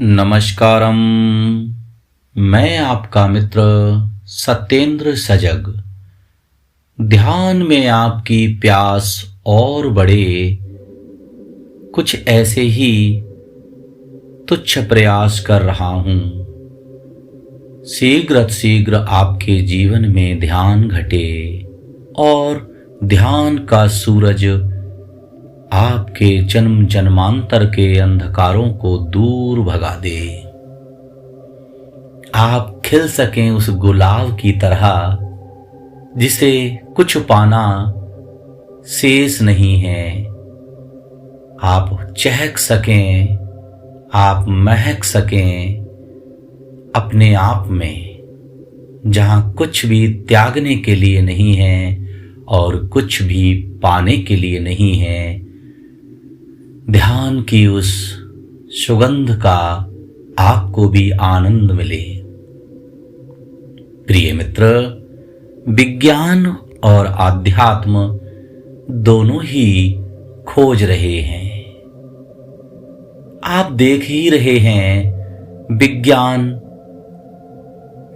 नमस्कारम। मैं आपका मित्र सत्येंद्र सजग। ध्यान में आपकी प्यास और बढ़े, कुछ ऐसे ही तुच्छ प्रयास कर रहा हूं। शीघ्र आपके जीवन में ध्यान घटे और ध्यान का सूरज आपके जन्म जन्मांतर के अंधकारों को दूर भगा दे। आप खिल सकें उस गुलाब की तरह जिसे कुछ पाना शेष नहीं है। आप चहक सकें, आप महक सकें अपने आप में, जहां कुछ भी त्यागने के लिए नहीं है और कुछ भी पाने के लिए नहीं है। ध्यान की उस सुगंध का आपको भी आनंद मिले। प्रिय मित्र, विज्ञान और आध्यात्म दोनों ही खोज रहे हैं। आप देख ही रहे हैं, विज्ञान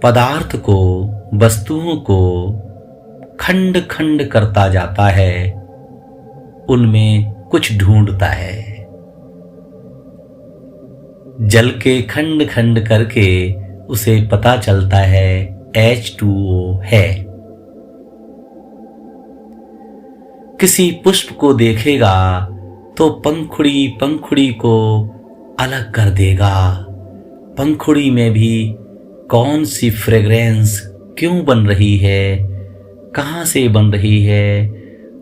पदार्थ को, वस्तुओं को खंड खंड करता जाता है, उनमें कुछ ढूंढता है। जल के खंड खंड करके उसे पता चलता है H2O है। किसी पुष्प को देखेगा तो पंखुड़ी पंखुड़ी को अलग कर देगा। पंखुड़ी में भी कौन सी फ्रेग्रेंस क्यों बन रही है, कहां से बन रही है,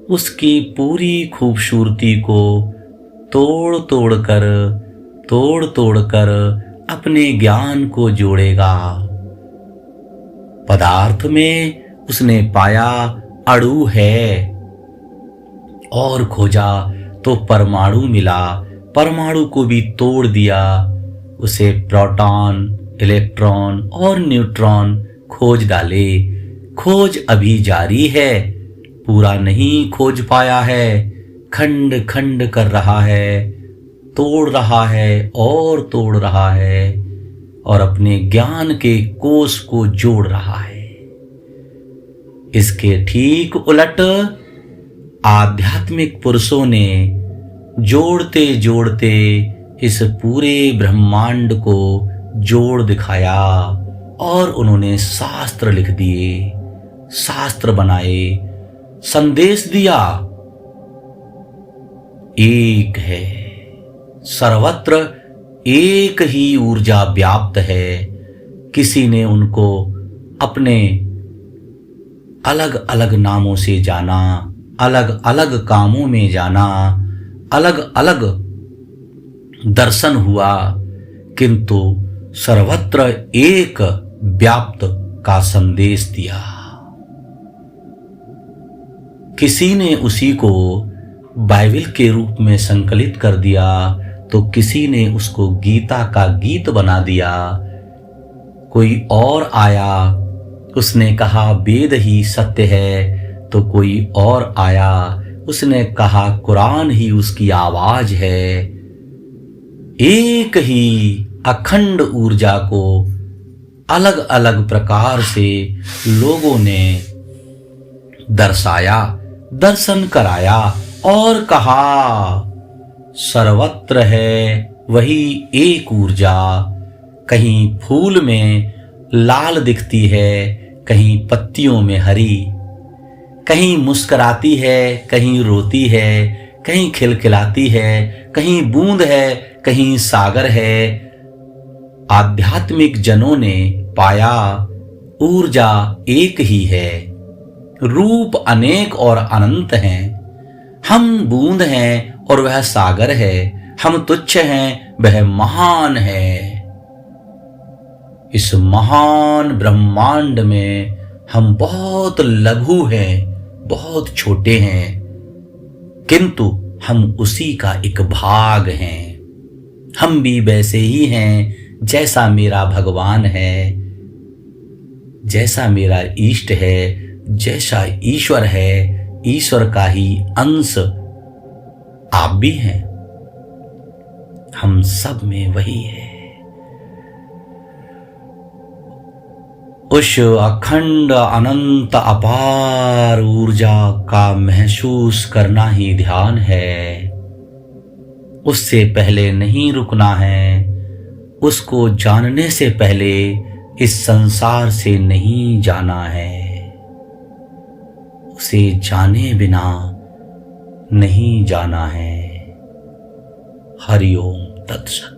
उसकी पूरी खूबसूरती को तोड़ तोड़ कर अपने ज्ञान को जोड़ेगा। पदार्थ में उसने पाया अणु है और खोजा तो परमाणु मिला। परमाणु को भी तोड़ दिया, उसे प्रोटॉन, इलेक्ट्रॉन और न्यूट्रॉन खोज डाले। खोज अभी जारी है, पूरा नहीं खोज पाया है। खंड खंड कर रहा है, तोड़ रहा है और तोड़ रहा है और अपने ज्ञान के कोष को जोड़ रहा है। इसके ठीक उलट आध्यात्मिक पुरुषों ने जोड़ते जोड़ते इस पूरे ब्रह्मांड को जोड़ दिखाया और उन्होंने शास्त्र लिख दिए, शास्त्र बनाए, संदेश दिया। एक है, सर्वत्र एक ही ऊर्जा व्याप्त है। किसी ने उनको अपने अलग अलग नामों से जाना, अलग अलग कामों में जाना, अलग अलग दर्शन हुआ, किंतु सर्वत्र एक व्याप्त का संदेश दिया। किसी ने उसी को बाइबल के रूप में संकलित कर दिया, तो किसी ने उसको गीता का गीत बना दिया। कोई और आया, उसने कहा वेद ही सत्य है, तो कोई और आया, उसने कहा कुरान ही उसकी आवाज है। एक ही अखंड ऊर्जा को अलग अलग प्रकार से लोगों ने दर्शाया, दर्शन कराया और कहा सर्वत्र है वही एक ऊर्जा। कहीं फूल में लाल दिखती है, कहीं पत्तियों में हरी, कहीं मुस्कुराती है, कहीं रोती है, कहीं खिलखिलाती है, कहीं बूंद है, कहीं सागर है। आध्यात्मिक जनों ने पाया ऊर्जा एक ही है, रूप अनेक और अनंत हैं। हम बूंद हैं और वह सागर है, हम तुच्छ हैं, वह महान है। इस महान ब्रह्मांड में हम बहुत लघु हैं, बहुत छोटे हैं, किंतु हम उसी का एक भाग हैं। हम भी वैसे ही हैं जैसा मेरा भगवान है, जैसा मेरा इष्ट है, जैसा ईश्वर है, ईश्वर का ही अंश आप भी हैं। हम सब में वही है, उस अखंड अनंत अपार ऊर्जा का महसूस करना ही ध्यान है। उससे पहले नहीं रुकना है। उसको जानने से पहले इस संसार से नहीं जाना है। उसे जाने बिना नहीं जाना है। हरि ओम तत्सत।